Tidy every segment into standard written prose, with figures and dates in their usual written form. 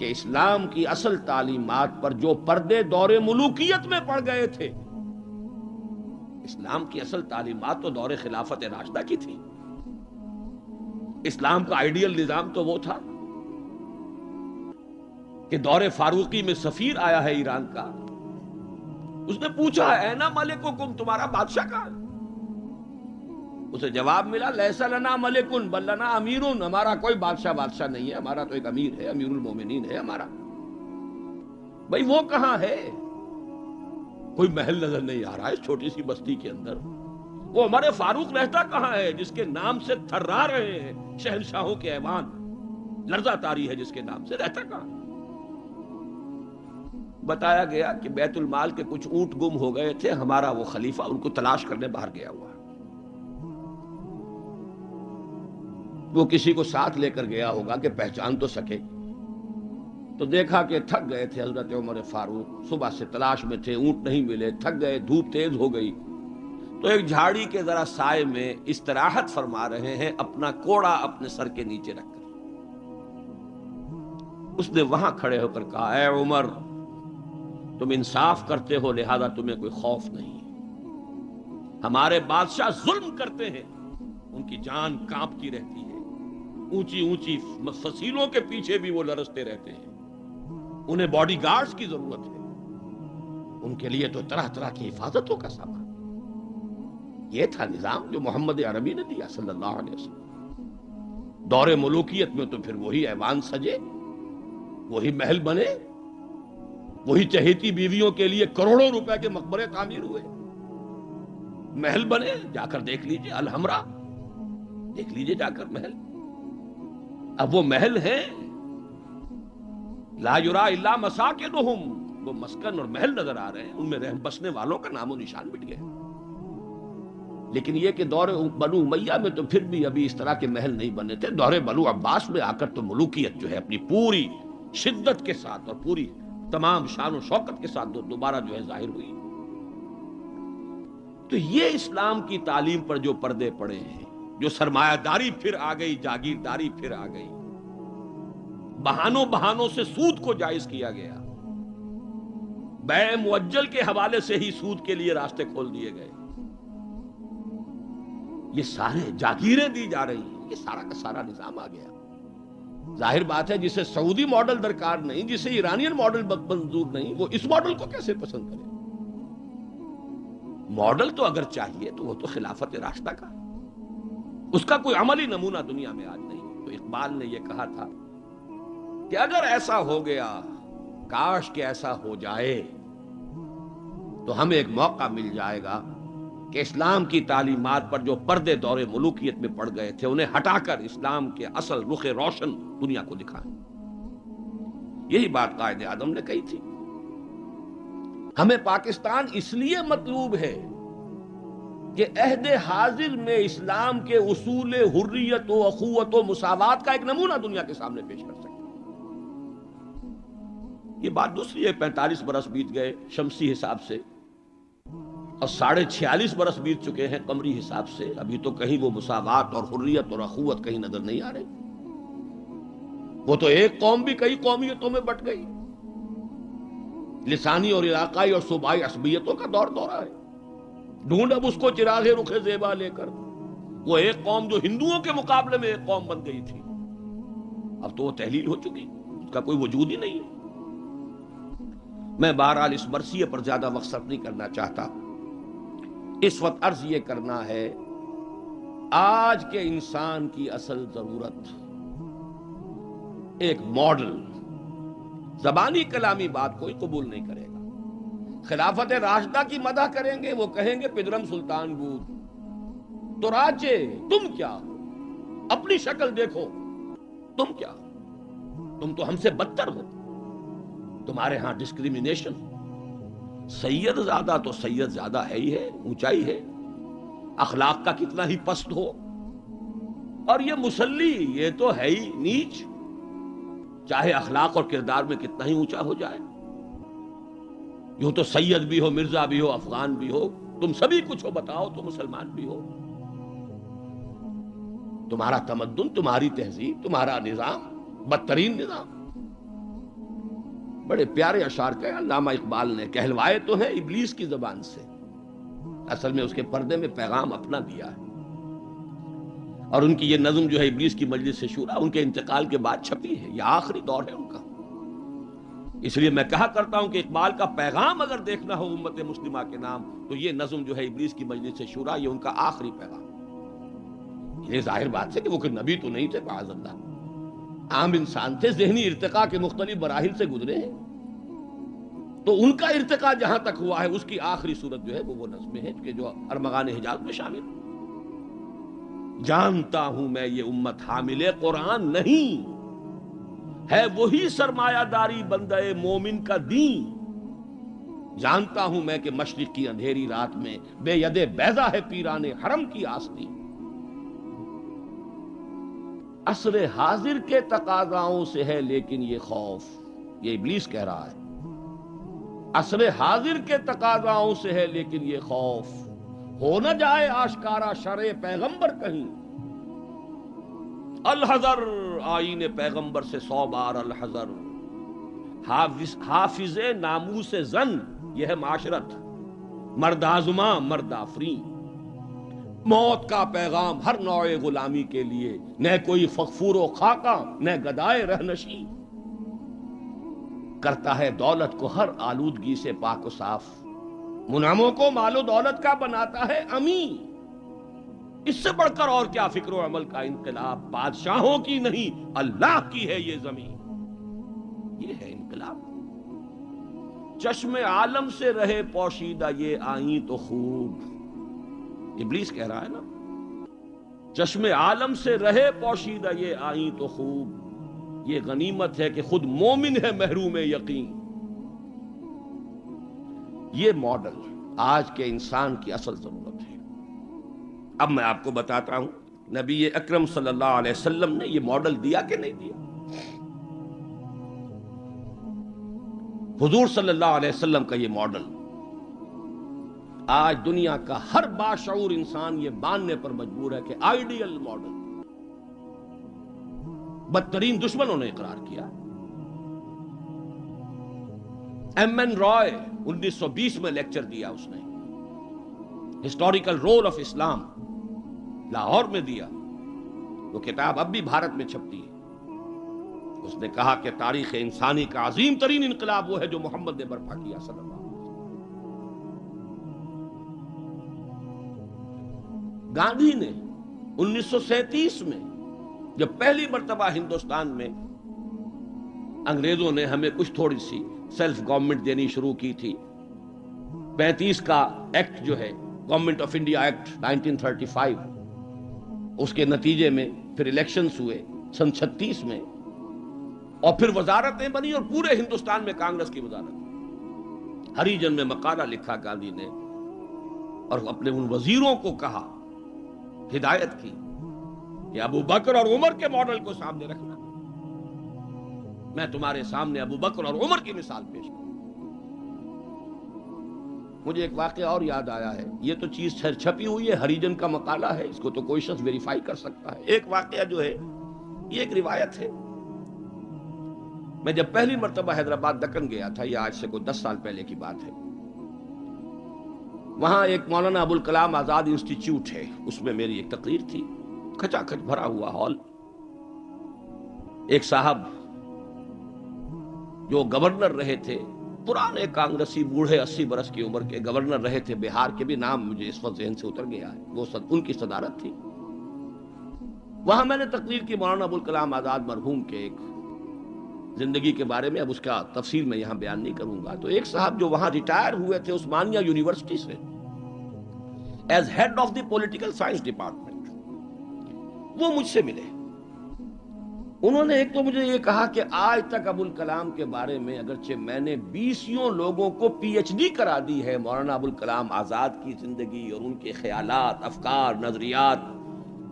کہ اسلام کی اصل تعلیمات پر جو پردے دور ملوکیت میں پڑ گئے تھے، اسلام کی اصل تعلیمات تو دور خلافت راشدہ کی تھی. اسلام کا آئیڈیل نظام تو وہ تھا کہ دور فاروقی میں سفیر آیا ہے ایران کا، اس نے پوچھا اینا ملککم، تمہارا بادشاہ کہاں ہے؟ اسے جواب ملا لیس لنا ملکن بل لنا امیرن، ہمارا کوئی بادشاہ نہیں ہے، ہمارا تو ایک امیر ہے، امیر المومنین ہے ہمارا. بھئی وہ کہاں ہے؟ کوئی محل نظر نہیں آ رہا ہے اس چھوٹی سی بستی کے اندر. وہ ہمارے فاروق رہتا کہاں ہے جس کے نام سے تھرا رہے ہیں شہنشاہوں کے ایوان، لرزہ طاری ہے جس کے نام سے، رہتا کہاں؟ بتایا گیا کہ بیت المال کے کچھ اونٹ گم ہو گئے تھے، ہمارا وہ خلیفہ ان کو تلاش کرنے باہر گیا ہوا. وہ کسی کو ساتھ لے کر گیا ہوگا کہ پہچان تو سکے. تو دیکھا کہ تھک گئے تھے حضرت عمر فاروق، صبح سے تلاش میں تھے، اونٹ نہیں ملے، تھک گئے، دھوپ تیز ہو گئی، تو ایک جھاڑی کے ذرا سائے میں استراحت فرما رہے ہیں اپنا کوڑا اپنے سر کے نیچے رکھ کر. اس نے وہاں کھڑے ہو کر کہا اے عمر، تم انصاف کرتے ہو لہذا تمہیں کوئی خوف نہیں. ہمارے بادشاہ ظلم کرتے ہیں، ان کی جان کانپتی رہتی ہے، اونچی اونچی فصیلوں کے پیچھے بھی وہ لرزتے رہتے ہیں، انہیں باڈی گارڈز کی ضرورت ہے، ان کے لیے تو طرح طرح کی حفاظتوں کا سامان. یہ تھا نظام جو محمد عربی نے دیا صلی اللہ علیہ وسلم. دور ملوکیت میں تو پھر وہی ایوان سجے، وہی محل بنے، وہی چہیتی بیویوں کے لیے کروڑوں روپے کے مقبرے تعمیر ہوئے، محل بنے. جا کر دیکھ لیجئے الحمرا، دیکھ لیجئے جا کر محل. اب وہ محل ہیں لا یرا الا مساکنہم، وہ مسکن اور محل نظر آ رہے ہیں، ان میں رہ بسنے والوں کا نام و نشان مٹ گیا. لیکن یہ کہ دور بنو امیہ میں تو پھر بھی ابھی اس طرح کے محل نہیں بنے تھے. دور بنو عباس میں آ کر تو ملوکیت جو ہے اپنی پوری شدت کے ساتھ اور پوری تمام شان و شوکت کے ساتھ دوبارہ جو ہے ظاہر ہوئی. تو یہ اسلام کی تعلیم پر جو پردے پڑے ہیں، جو سرمایہ داری پھر آ گئی، جاگیرداری پھر آ گئی، بہانوں سے سود کو جائز کیا گیا، بیع مؤجل کے حوالے سے ہی سود کے لیے راستے کھول دیے گئے، یہ سارے جاگیریں دی جا رہی ہیں، یہ سارا کا سارا نظام آ گیا. ظاہر بات ہے جسے سعودی ماڈل درکار نہیں، جسے ایرانین ماڈل منظور نہیں، وہ اس ماڈل کو کیسے پسند کرے؟ ماڈل تو اگر چاہیے تو وہ تو خلافت راشدہ کا، اس کا کوئی عملی نمونہ دنیا میں آج نہیں. تو اقبال نے یہ کہا تھا کہ اگر ایسا ہو گیا، کاش کہ ایسا ہو جائے، تو ہمیں ایک موقع مل جائے گا کہ اسلام کی تعلیمات پر جو پردے دور ملوکیت میں پڑ گئے تھے انہیں ہٹا کر اسلام کے اصل رخ روشن دنیا کو دکھائیں. یہی بات قائد اعظم نے کہی تھی. ہمیں پاکستان اس لیے مطلوب ہے کہ عہد حاضر میں اسلام کے اصول حریت و اخوت و مساوات کا ایک نمونہ دنیا کے سامنے پیش کر سکے. یہ بات دوسری ہے، 45 برس بیت گئے شمسی حساب سے اور 46.5 برس بیت چکے ہیں قمری حساب سے، ابھی تو کہیں وہ مساوات اور حریت اور اخوت کہیں نظر نہیں آ رہی. وہ تو ایک قوم بھی کئی قومیتوں میں بٹ گئی، لسانی اور علاقائی اور صوبائی عصبیتوں کا دورہ ہے. ڈھونڈ اب اس کو چراغ رخ زیبا لے کر، وہ ایک قوم جو ہندوؤں کے مقابلے میں ایک قوم بن گئی تھی، اب تو وہ تحلیل ہو چکی، اس کا کوئی وجود ہی نہیں ہے. میں بہرحال اس مرثیے پر زیادہ وقت صرف نہیں کرنا چاہتا. اس وقت عرض یہ کرنا ہے، آج کے انسان کی اصل ضرورت ایک ماڈل. زبانی کلامی بات کوئی قبول نہیں کرے گا. خلافت راشدہ کی مدح کریں گے، وہ کہیں گے پدرم سلطان بود تو راجے، تم کیا ہو؟ اپنی شکل دیکھو، تم کیا ہو؟ تم تو ہم سے بدتر ہو. تمہارے ہاں ڈسکریمنیشن، سید زیادہ تو سید زیادہ ہے ہی ہے، اونچائی ہے، اخلاق کا کتنا ہی پست ہو، اور یہ مسلی یہ تو ہے ہی نیچ، چاہے اخلاق اور کردار میں کتنا ہی اونچا ہو جائے. یوں تو سید بھی ہو، مرزا بھی ہو، افغان بھی ہو، تم سبھی کچھ ہو، بتاؤ تو مسلمان بھی ہو. تمہارا تمدن، تمہاری تہذیب، تمہارا نظام بدترین نظام. بڑے پیارے اشعار کہے علامہ اقبال نے، کہلوائے تو ہیں ابلیس کی زبان سے، اصل میں اس کے پردے میں پیغام اپنا دیا ہے۔ اور ان کی یہ نظم جو ہے ابلیس کی مجلس شورا، ان کے انتقال کے بعد چھپی ہے، یہ آخری دور ہے ان کا۔ اس لیے میں کہا کرتا ہوں کہ اقبال کا پیغام اگر دیکھنا ہو امت مسلمہ کے نام، تو یہ نظم جو ہے ابلیس کی مجلس شورا، یہ ان کا آخری پیغام۔ یہ ظاہر بات ہے کہ وہ کوئی نبی تو نہیں تھے معاذ اللہ، عام انسان تھے، ذہنی ارتقاء کے مختلف مراحل سے گزرے ہیں، تو ان کا ارتقاء جہاں تک ہوا ہے اس کی آخری صورت جو ہے وہ نظمیں ہیں کہ جو ارمغان حجاز میں شامل ہیں۔ جانتا ہوں میں یہ امت حامل قرآن نہیں، ہے وہی سرمایہ داری بندہ مومن کا دین۔ جانتا ہوں میں کہ مشرق کی اندھیری رات میں بے ید بیضا ہے پیران حرم کی آستین۔ عصر حاضر کے تقاضاؤں سے ہے لیکن یہ خوف، یہ ابلیس کہہ رہا ہے، عصر حاضر کے تقاضاؤں سے ہے لیکن یہ خوف، ہو نہ جائے آشکارا شرع پیغمبر کہیں۔ الحذر، آئین پیغمبر سے 100 بار الحذر، حافظ ناموس زن، یہ ہے معاشرت، مرد آزماں مرد آفرین۔ موت کا پیغام ہر نوع غلامی کے لیے، نہ کوئی فغفور و خاکہ نہ گدائے رہنشی۔ کرتا ہے دولت کو ہر آلودگی سے پاک و صاف، منعموں کو مال و دولت کا بناتا ہے امین۔ اس سے بڑھ کر اور کیا فکر و عمل کا انقلاب، بادشاہوں کی نہیں اللہ کی ہے یہ زمین۔ یہ ہے انقلاب۔ چشم عالم سے رہے پوشیدہ یہ آئیں تو خوب، ابلیس کہہ رہا ہے نا، چشم عالم سے رہے پوشیدہ یہ آئیں تو خوب، یہ غنیمت ہے کہ خود مومن ہے محروم یقین۔ یہ ماڈل آج کے انسان کی اصل ضرورت ہے۔ اب میں آپ کو بتاتا ہوں نبی اکرم صلی اللہ علیہ وسلم نے یہ ماڈل دیا کہ نہیں دیا۔ حضور صلی اللہ علیہ وسلم کا یہ ماڈل آج دنیا کا ہر باشعور انسان یہ ماننے پر مجبور ہے کہ آئیڈیل ماڈل، بدترین دشمنوں نے اقرار کیا۔ ایم این رائے 1920 میں لیکچر دیا اس نے، ہسٹوریکل رول آف اسلام، لاہور میں دیا، وہ کتاب اب بھی بھارت میں چھپتی ہے۔ اس نے کہا کہ تاریخ انسانی کا عظیم ترین انقلاب وہ ہے جو محمد نے برپا کیا صلی اللہ علیہ وسلم۔ گاندھی نے 1937 میں جب پہلی مرتبہ ہندوستان میں انگریزوں نے ہمیں کچھ تھوڑی سی سیلف گورنمنٹ دینی شروع کی تھی، 35 کا ایکٹ جو ہے گورنمنٹ آف انڈیا ایکٹ 1935، اس کے نتیجے میں پھر الیکشنز ہوئے سن 36 میں، اور پھر وزارتیں بنی اور پورے ہندوستان میں کانگریس کی وزارت۔ ہریجن میں مقالہ لکھا گاندھی نے اور اپنے ان وزیروں کو کہا، ہدایت کی کہ ابو بکر اور عمر کے ماڈل کو سامنے رکھنا۔ میں تمہارے سامنے ابو بکر اور عمر کی مثال پیش کروں۔ مجھے ایک واقعہ اور یاد آیا ہے، یہ تو چیز چھپی ہوئی ہے، ہریجن کا مقالہ ہے، اس کو تو کوئی شخص ویریفائی کر سکتا ہے۔ ایک واقعہ جو ہے یہ ایک روایت ہے۔ میں جب پہلی مرتبہ حیدرآباد دکن گیا تھا، یہ آج سے کوئی 10 سال پہلے کی بات ہے، وہاں ایک مولانا ابوالکلام آزاد انسٹیٹیوٹ ہے، اس میں میری ایک تقریر تھی، کھچا کھچ بھرا ہوا ہال۔ ایک صاحب جو گورنر رہے تھے، پرانے کانگریسی بوڑھے 80 برس کی عمر کے گورنر رہے تھے بہار کے، بھی نام مجھے اس وقت ذہن سے اتر گیا ہے، وہ ان کی صدارت تھی۔ وہاں میں نے تقریر کی مولانا ابوالکلام آزاد مرحوم کے ایک زندگی کے بارے میں، اب اس کا تفصیل میں یہاں بیان نہیں کروں گا۔ تو ایک صاحب جو وہاں ریٹائر ہوئے تھے عثمانیہ یونیورسٹی سے as head of the political science department, وہ مجھ سے ملے۔ انہوں نے ایک تو مجھے یہ کہا کہ آج تک ابوالکلام کے بارے میں اگرچہ میں نے 20 لوگوں کو پی ایچ ڈی کرا دی ہے مولانا ابوالکلام آزاد کی زندگی اور ان کے خیالات، افکار، نظریات،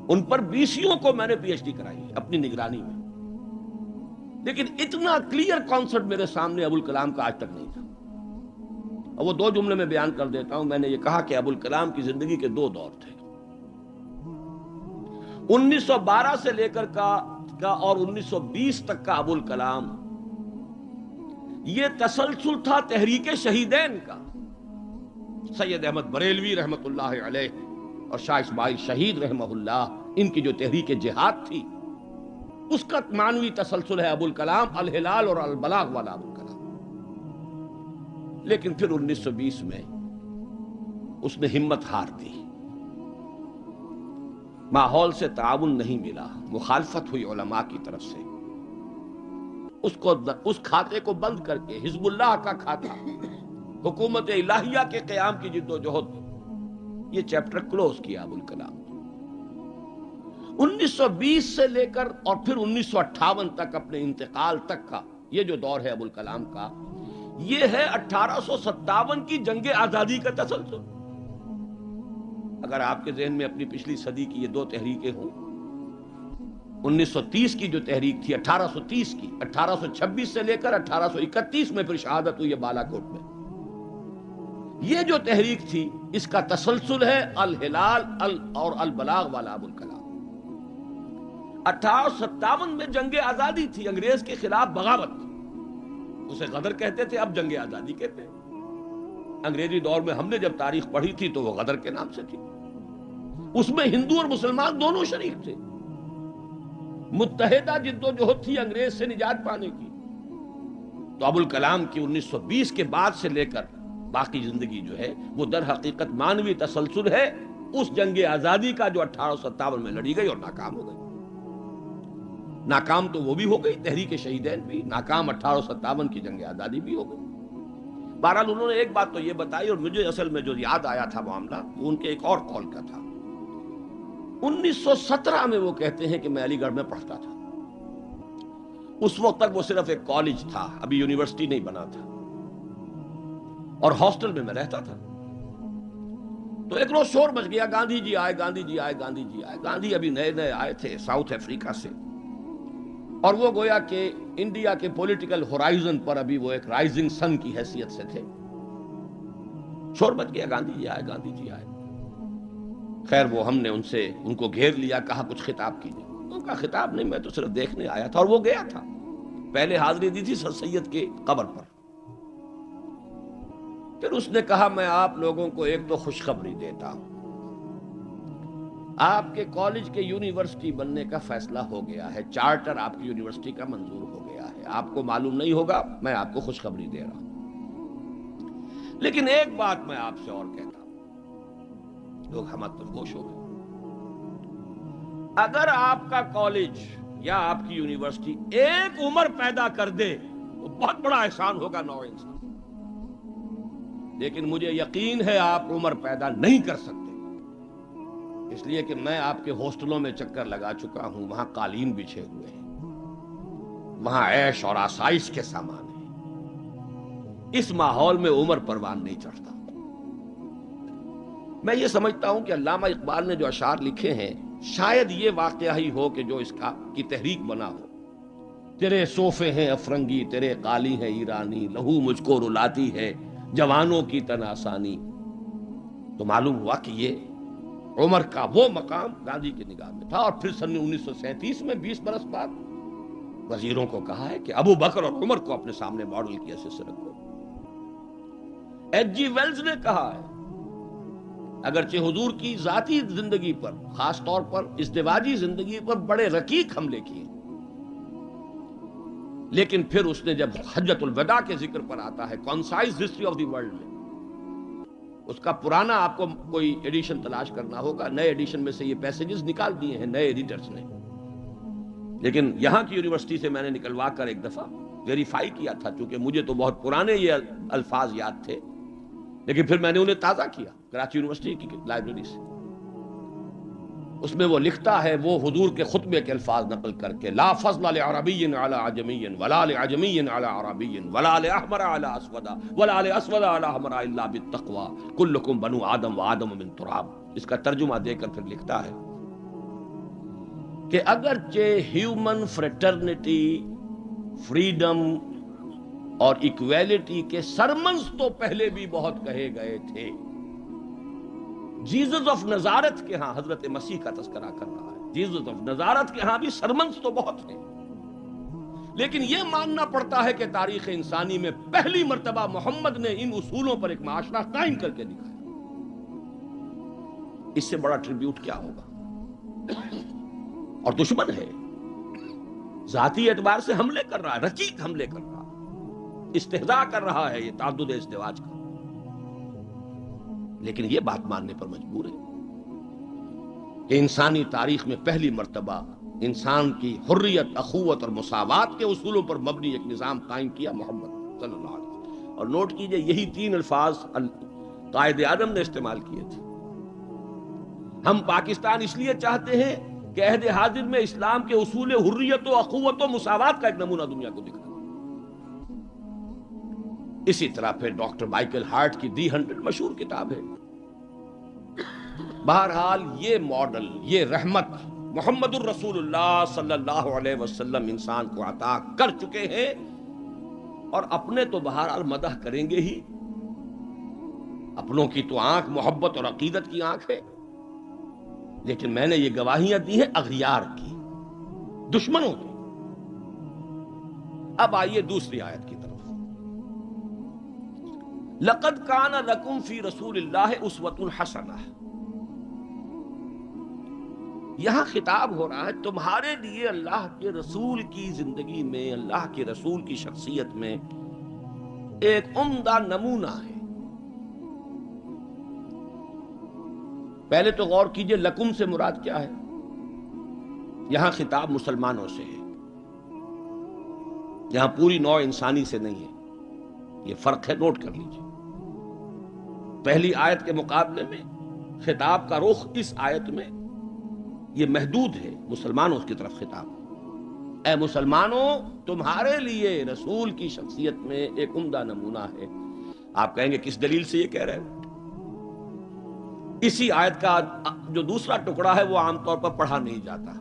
ان پر 20 کو میں نے پی ایچ ڈی کرائی ہے اپنی نگرانی میں، لیکن اتنا کلیئر کانسیپٹ میرے سامنے ابوالکلام کا آج تک نہیں تھا۔ اور وہ 2 جملے میں بیان کر دیتا ہوں۔ میں نے یہ کہا کہ ابوالکلام کی زندگی کے 2 دور تھے، 1912 سے لے کر کا اور 1920 تک کا ابوالکلام، یہ تسلسل تھا تحریک شہیدین کا. سید احمد بریلوی رحمت اللہ علیہ اور شاہ اسماعیل شہید رحمہ اللہ، ان کی جو تحریک جہاد تھی اس کا معنوی تسلسل ہے ابوالکلام الہلال اور البلاغ والا ابوالکلام. لیکن پھر 1920 میں اس نے ہمت ہار دی، ماحول سے تعاون نہیں ملا، مخالفت ہوئی علماء کی طرف سے. اس کھاتے کو بند کر کے حزب اللہ کا کھاتا، حکومت الہیہ کے قیام کی جد و جہد، یہ چیپٹر کلوز کیا ابوالکلام. 1920 سے لے کر اور پھر 1958 تک، اپنے انتقال تک کا یہ جو دور ہے ابوالکلام کا، یہ ہے 1857 کی جنگ آزادی کا تسلسل. اگر آپ کے ذہن میں اپنی پچھلی صدی کی یہ دو تحریکیں ہوں، 1930 کی جو تحریک تھی، 1830 کی، 1826 سے لے کر 1831 میں پھر شہادت ہوئی ہے بالا کوٹ میں، یہ جو تحریک تھی اس کا تسلسل ہے الہلال اور البلاغ والا ابوالکلام. 1857 میں جنگ آزادی تھی، انگریز کے خلاف بغاوت، اسے غدر کہتے تھے، اب جنگ آزادی کہتے ہیں. انگریزی دور میں ہم نے جب تاریخ پڑھی تھی تو وہ غدر کے نام سے تھی. اس میں ہندو اور مسلمان دونوں شریک تھے، متحدہ جد و جہد تھی انگریز سے نجات پانے کی. تو ابوالکلام کی 1920 کے بعد سے لے کر باقی زندگی جو ہے وہ در حقیقت مانوی تسلسل ہے اس جنگ آزادی کا جو 1857 میں لڑی گئی اور ناکام ہو گئی. ناکام تو وہ بھی ہو گئی، تحریک شہیدین بھی ناکام، 1857 کی جنگ آزادی بھی ہو گئی. بہرحال انہوں نے ایک بات تو یہ بتائی، اور مجھے اصل میں جو یاد آیا تھا معاملہ وہ ان کے ایک اور قول کا تھا. 1917 میں وہ کہتے ہیں کہ میں علی گڑھ میں پڑھتا تھا. اس وقت تک وہ صرف ایک کالج تھا، ابھی یونیورسٹی نہیں بنا تھا، اور ہاسٹل میں رہتا تھا. تو ایک روز شور مچ گیا، گاندھی جی آئے، گاندھی جی آئے، گاندھی جی آئے. گاندھی ابھی نئے نئے آئے تھے ساؤتھ افریقہ سے، اور وہ گویا کہ انڈیا کے پولیٹیکل ہورائزن پر ابھی وہ ایک رائزنگ سن کی حیثیت سے تھے. شور مچ گیا، گاندھی جی آئے، گاندھی جی آئے. خیر وہ ہم نے ان کو گھیر لیا، کہا کچھ خطاب کیجیے. ان کا خطاب نہیں، میں تو صرف دیکھنے آیا تھا. اور وہ گیا تھا، پہلے حاضری دی تھی سر سید کے قبر پر. پھر اس نے کہا میں آپ لوگوں کو ایک تو خوشخبری دیتا ہوں، آپ کے کالج کے یونیورسٹی بننے کا فیصلہ ہو گیا ہے، چارٹر آپ کی یونیورسٹی کا منظور ہو گیا ہے. آپ کو معلوم نہیں ہوگا، میں آپ کو خوشخبری دے رہا ہوں. لیکن ایک بات میں آپ سے اور کہتا ہوں، لوگ ہم گوش ہو گئے. اگر آپ کا کالج یا آپ کی یونیورسٹی ایک عمر پیدا کر دے تو بہت بڑا احسان ہوگا نو انسان. لیکن مجھے یقین ہے آپ عمر پیدا نہیں کر سکتے، اس لیے کہ میں آپ کے ہاسٹلوں میں چکر لگا چکا ہوں. وہاں قالین بچھے ہوئے ہیں، وہاں عیش اور آسائش کے سامان ہیں. اس ماحول میں عمر پروان نہیں چڑھتا. میں یہ سمجھتا ہوں کہ علامہ اقبال نے جو اشعار لکھے ہیں شاید یہ واقعہ ہی ہو کہ جو اس کی تحریک بنا ہو. تیرے صوفے ہیں افرنگی، تیرے قالی ہیں ایرانی، لہو مجھ کو رلاتی ہے جوانوں کی تن آسانی. تو معلوم ہوا کہ یہ عمر کا وہ مقام گاندھی کی نگاہ میں تھا. اور پھر سن 1937 میں 20 برس بعد وزیروں کو کہا ہے کہ ابو بکر اور عمر کو اپنے سامنے ماڈل کی حیثیت سے رکھو. ایچ جی ویلز نے کہا ہے اگرچہ حضور کی ذاتی زندگی پر، خاص طور پر ازدواجی زندگی پر بڑے رقیق حملے کیے، لیکن پھر اس نے جب حجۃ الوداع کے ذکر پر آتا ہے concise history of the world میں، اس کا پرانا آپ کو کوئی ایڈیشن تلاش کرنا ہوگا، نئے ایڈیشن میں سے یہ پیسیجز نکال دیے ہیں نئے ایڈیٹرز نے. لیکن یہاں کی یونیورسٹی سے میں نے نکلوا کر ایک دفعہ ویریفائی کیا تھا، چونکہ مجھے تو بہت پرانے یہ الفاظ یاد تھے، لیکن پھر میں نے انہیں تازہ کیا کراچی یونیورسٹی کی لائبریری سے. اس میں وہ لکھتا ہے، وہ حضور کے خطبے کے الفاظ نقل کر کے، لا فضل لعربی علی عجمی ولا لعجمی علی عربی ولا لاحمر علی اسود ولا لاسود علی احمر الا بالتقوی کلکم بنو آدم وآدم من تراب. اس کا ترجمہ دے کر پھر لکھتا ہے کہ اگرچہ ہیومن فریٹرنیٹی، فریڈم اور ایکویلٹی کے سرمنز تو پہلے بھی بہت کہے گئے تھے، جیزس آف نزارت کے ہاں حضرت مسیح کا تذکرہ کر رہا ہے، جیزس آف نزارت کے ہاں بھی سرمنز تو بہت ہیں، لیکن یہ ماننا پڑتا ہے کہ تاریخ انسانی میں پہلی مرتبہ محمد نے ان اصولوں پر ایک معاشرہ قائم کر کے دکھایا. اس سے بڑا ٹریبیوٹ کیا ہوگا؟ اور دشمن ہے، ذاتی اعتبار سے حملے کر رہا ہے، رقیق حملے کر رہا ہے، استہزاء کر رہا ہے یہ تعدد ازدواج کا، لیکن یہ بات ماننے پر مجبور ہے کہ انسانی تاریخ میں پہلی مرتبہ انسان کی حریت، اخوت اور مساوات کے اصولوں پر مبنی ایک نظام قائم کیا محمد صلی اللہ علیہ وسلم. اور نوٹ کیجئے یہی 3 الفاظ قائد اعظم نے استعمال کیے تھے. ہم پاکستان اس لیے چاہتے ہیں کہ عہد حاضر میں اسلام کے اصول حریت و اخوت و مساوات کا ایک نمونہ دنیا کو دکھا. اسی طرح پھر ڈاکٹر مائیکل ہارٹ کی دی 100 مشہور کتاب ہے. بہرحال یہ ماڈل، یہ رحمت محمد الرسول اللہ صلی اللہ علیہ وسلم انسان کو عطا کر چکے ہیں، اور اپنے تو بہرحال مدح کریں گے ہی. اپنوں کی تو آنکھ محبت اور عقیدت کی آنکھ ہے، لیکن میں نے یہ گواہیاں دی ہیں اغیار کی، دشمنوں کی. اب آئیے دوسری آیت کی طرف. لقد کان لکم فی رسول اللہ اسوۃ حسنہ. یہاں خطاب ہو رہا ہے تمہارے لیے اللہ کے رسول کی زندگی میں، اللہ کے رسول کی شخصیت میں ایک عمدہ نمونہ ہے. پہلے تو غور کیجئے لکم سے مراد کیا ہے. یہاں خطاب مسلمانوں سے ہے، یہاں پوری نوع انسانی سے نہیں ہے. یہ فرق ہے، نوٹ کر لیجئے. پہلی آیت کے مقابلے میں خطاب کا رخ اس آیت میں یہ محدود ہے، مسلمانوں کی طرف خطاب. اے مسلمانوں، تمہارے لیے رسول کی شخصیت میں ایک عمدہ نمونہ ہے. آپ کہیں گے کس دلیل سے یہ کہہ رہے ہیں؟ اسی آیت کا جو دوسرا ٹکڑا ہے وہ عام طور پر پڑھا نہیں جاتا.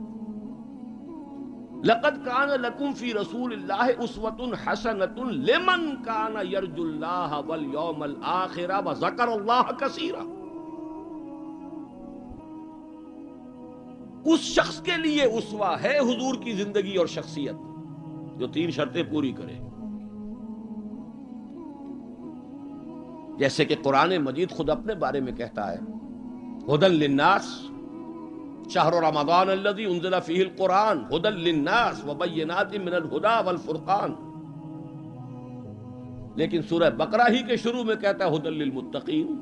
لقد کان لکم فی رسول اللہ اسوۃ حسنۃ لمن کان یرجو اللہ والیوم الآخر وذکر اللہ کثیرا. اس شخص کے لیے اسوہ ہے حضور کی زندگی اور شخصیت جو 3 شرطیں پوری کرے. جیسے کہ قرآن مجید خود اپنے بارے میں کہتا ہے ہدی للناس شہر رمضان الذی انزل فیہ القرآن ہدی للناس وبینات من الہدی والفرقان. لیکن سورہ بقرہ ہی کے شروع میں کہتا ہے ہدی للمتقین.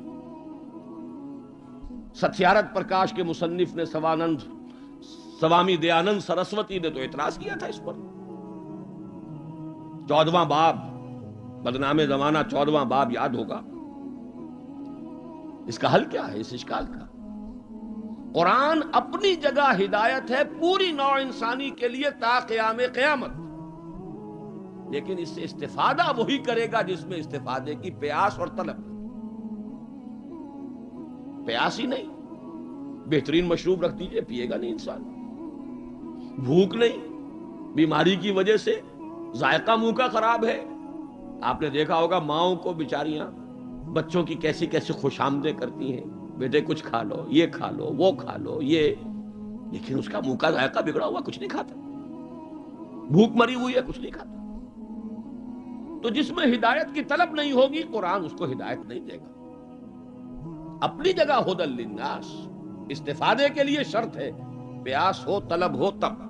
ستیارتھ پرکاش کے مصنف نے سوامی دیانند سرسوتی نے تو اعتراض کیا تھا اس پر. 14واں باب، بدنام زمانہ 14واں باب یاد ہوگا. اس کا حل کیا ہے اس اشکال کا؟ قرآن اپنی جگہ ہدایت ہے پوری نوع انسانی کے لیے تا قیام قیامت، لیکن اس سے استفادہ وہی کرے گا جس میں استفادے کی پیاس اور طلب. پیاس ہی نہیں، بہترین مشروب رکھ دیجئے، پیے گا نہیں انسان. بھوک نہیں، بیماری کی وجہ سے ذائقہ منہ کا خراب ہے. آپ نے دیکھا ہوگا ماؤں کو بیچاریاں بچوں کی کیسی کیسی خوش آمدیں کرتی ہیں، بیٹے کچھ کھا لو، یہ کھا لو، وہ کھا لو، یہ، لیکن اس کا منہ کا ذائقہ بگڑا ہوا کچھ نہیں کھاتا. بھوک مری ہوئی ہے کچھ نہیں کھاتا. تو جس میں ہدایت کی طلب نہیں ہوگی قرآن اس کو ہدایت نہیں دے گا. اپنی جگہ ہدی للناس، استفادے کے لیے شرط ہے، پیاس ہو طلب ہو تب.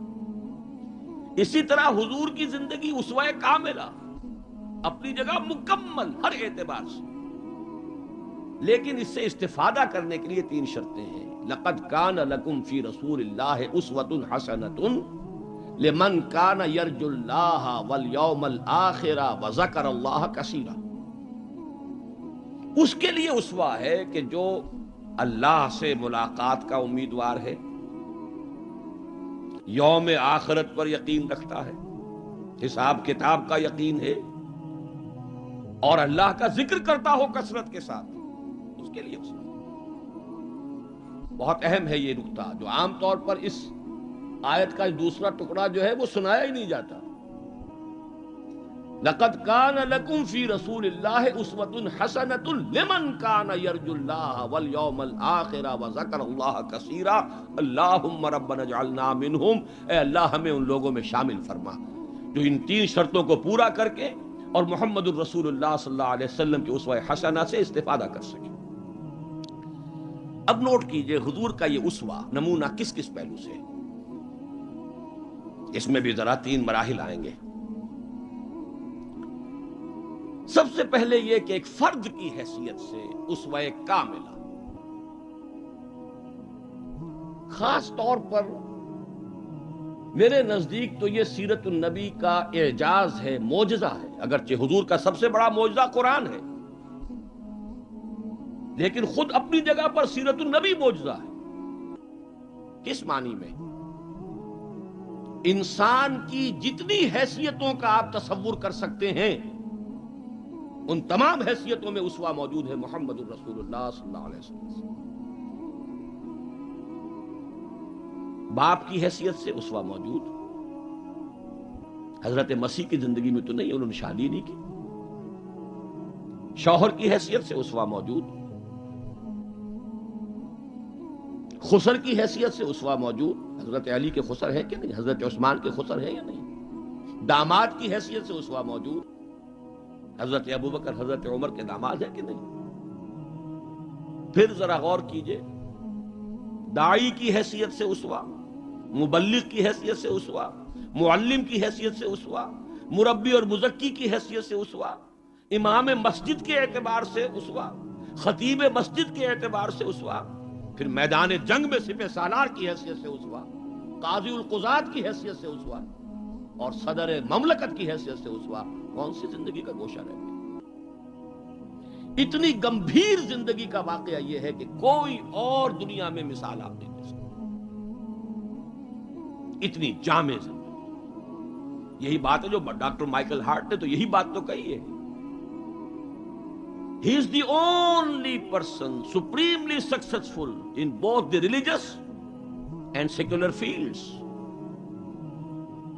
اسی طرح حضور کی زندگی اسوہ کاملہ، اپنی جگہ مکمل ہر اعتبار سے، لیکن اس سے استفادہ کرنے کے لیے 3 شرطیں ہیں. لقد کان لکم فی رسول اللہ اسوۃ حسنۃ لمن کان یرجو اللہ والیوم الآخر وذکر اللہ کثیرا. اس کے لیے اسوہ ہے کہ جو اللہ سے ملاقات کا امیدوار ہے، یوم آخرت پر یقین رکھتا ہے، حساب کتاب کا یقین ہے، اور اللہ کا ذکر کرتا ہو کثرت کے ساتھ، اس کے لیے اسوہ. بہت اہم ہے یہ نقطہ جو عام طور پر اس آیت کا دوسرا ٹکڑا جو ہے وہ سنایا ہی نہیں جاتا. لقد کان لکم فی رسول اللہ اسوۃ حسنۃ لمن کان یرجو اللہ والیوم الآخر وذکر اللہ کثیرا. اللہم ربنا اجعلنا منہم، اے اللہ ہمیں ان لوگوں میں شامل فرما جو ان 3 شرطوں کو پورا کر کے اور محمد الرسول اللہ صلی اللہ علیہ وسلم کی اسوہ حسنہ سے استفادہ کر سکے۔ اب نوٹ کیجئے حضور کا یہ اسوہ نمونہ کس کس پہلو سے، اس میں بھی ذرا 3 مراحل آئیں گے۔ سب سے پہلے یہ کہ ایک فرد کی حیثیت سے اسوہ کاملہ، خاص طور پر میرے نزدیک تو یہ سیرت النبی کا اعجاز ہے، معجزہ ہے۔ اگرچہ حضور کا سب سے بڑا معجزہ قرآن ہے، لیکن خود اپنی جگہ پر سیرت النبی معجزہ ہے۔ کس معنی میں؟ انسان کی جتنی حیثیتوں کا آپ تصور کر سکتے ہیں ان تمام حیثیتوں میں اسوہ موجود ہے محمد الرسول اللہ صلی اللہ علیہ وسلم۔ باپ کی حیثیت سے اسوہ موجود، حضرت مسیح کی زندگی میں تو نہیں، انہوں نے شادی نہیں کی۔ شوہر کی حیثیت سے اسوہ موجود، خسر کی حیثیت سے اسوہ موجود، حضرت علی کے خسر ہے کہ نہیں، حضرت عثمان کے خسر ہے یا نہیں۔ داماد کی حیثیت سے اسوہ موجود، حضرت ابوبکر حضرت عمر کے داماد ہے کہ نہیں۔ پھر ذرا غور کیجئے، داعی کی حیثیت سے اسوہ، مبلغ کی حیثیت سے اسوہ، معلم کی حیثیت سے اسوہ، مربی اور مزکی کی حیثیت سے اسوہ، امام مسجد کے اعتبار سے اسوہ، خطیب مسجد کے اعتبار سے اسوہ، پھر میدان جنگ میں سپہ سالار کی حیثیت سے اسوہ، قاضی القضات کی حیثیت سے اسوہ، اور صدر مملکت کی حیثیت سے اسوہ۔ کون سی زندگی کا گوشہ رہ گیا؟ اتنی گمبھیر زندگی کا واقعہ یہ ہے کہ کوئی اور دنیا میں مثال آپ نہیں دے سکتے، اتنی جامع زندگی۔ یہی بات ہے جو ڈاکٹر مائیکل ہارٹ نے تو یہی بات تو کہی ہے، he is the only person supremely successful in both the religious and secular fields۔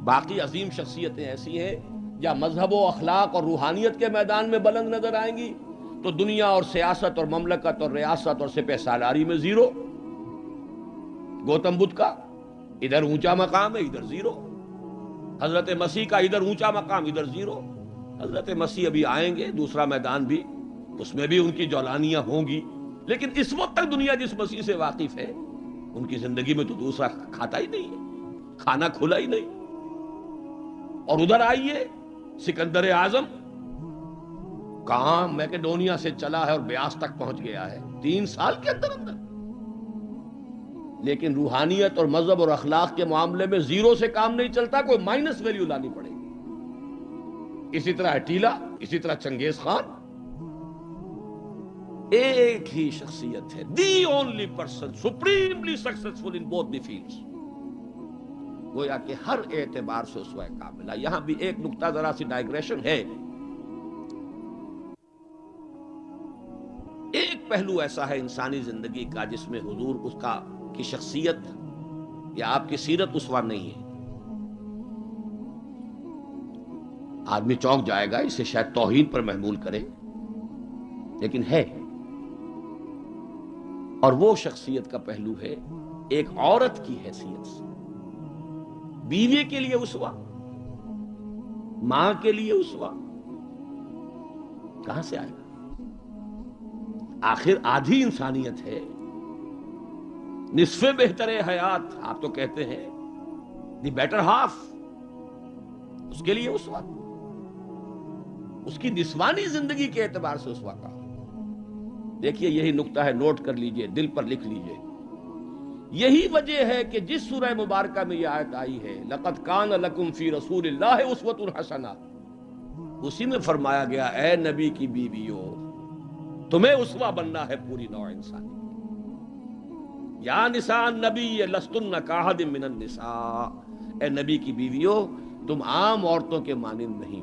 باقی عظیم شخصیتیں ایسی ہیں یا مذہب و اخلاق اور روحانیت کے میدان میں بلند نظر آئیں گی تو دنیا اور سیاست اور مملکت اور ریاست اور سپہ سالاری میں زیرو۔ گوتم بدھ کا ادھر اونچا مقام ہے، ادھر زیرو۔ حضرت مسیح کا ادھر اونچا مقام، ادھر زیرو۔ حضرت مسیح ابھی آئیں گے، دوسرا میدان بھی، اس میں بھی ان کی جولانیاں ہوں گی، لیکن اس وقت تک دنیا جس مسیح سے واقف ہے ان کی زندگی میں تو دوسرا کھاتا ہی نہیں ہے، کھانا کھلا ہی نہیں۔ اور ادھر آئیے سکندر اعظم کہاں میکڈونیا سے چلا ہے اور بیاس تک پہنچ گیا ہے 3 سال کے اندر اندر، لیکن روحانیت اور مذہب اور اخلاق کے معاملے میں زیرو سے کام نہیں چلتا، کوئی مائنس ویلیو لانی پڑے گی۔ اسی طرح اٹیلا، اسی طرح چنگیز خان۔ ایک ہی شخصیت ہے، the only person supremely successful in both the fields, گویا کہ ہر اعتبار سے اسوہ کاملہ۔ یہاں بھی ایک نقطہ ذرا سی ڈائگریشن ہے۔ ایک پہلو ایسا ہے انسانی زندگی کا جس میں حضور اس کا کی شخصیت یا آپ کی سیرت اسوہ نہیں ہے۔ آدمی چونک جائے گا، اسے شاید توہین پر محمول کرے، لیکن ہے۔ اور وہ شخصیت کا پہلو ہے ایک عورت کی حیثیت سے، بیوی کے لیے اسوہ، ماں کے لیے اسوہ، کہاں سے آئے گا؟ آخر آدھی انسانیت ہے، نصف بہتر حیات آپ تو کہتے ہیں، دی بیٹر ہاف، اس کے لیے اسوہ، اس کی نسوانی زندگی کے اعتبار سے اسوہ کا۔ دیکھیے یہی نقطہ ہے، نوٹ کر لیجئے، دل پر لکھ لیجئے۔ یہی وجہ ہے کہ جس سورہ مبارکہ میں یہ آیت آئی ہے لَقَدْ كَانَ لَكُمْ فِي رَسُولِ اللَّهِ أُسْوَةٌ حَسَنَةٌ، اسی میں فرمایا گیا اے نبی کی بیویوں تمہیں اسوہ بننا ہے پوری نوع انسانی۔ یا نساء النبی لستن کاحد من النساء، اے نبی کی بیویوں تم عام عورتوں کے مانند نہیں،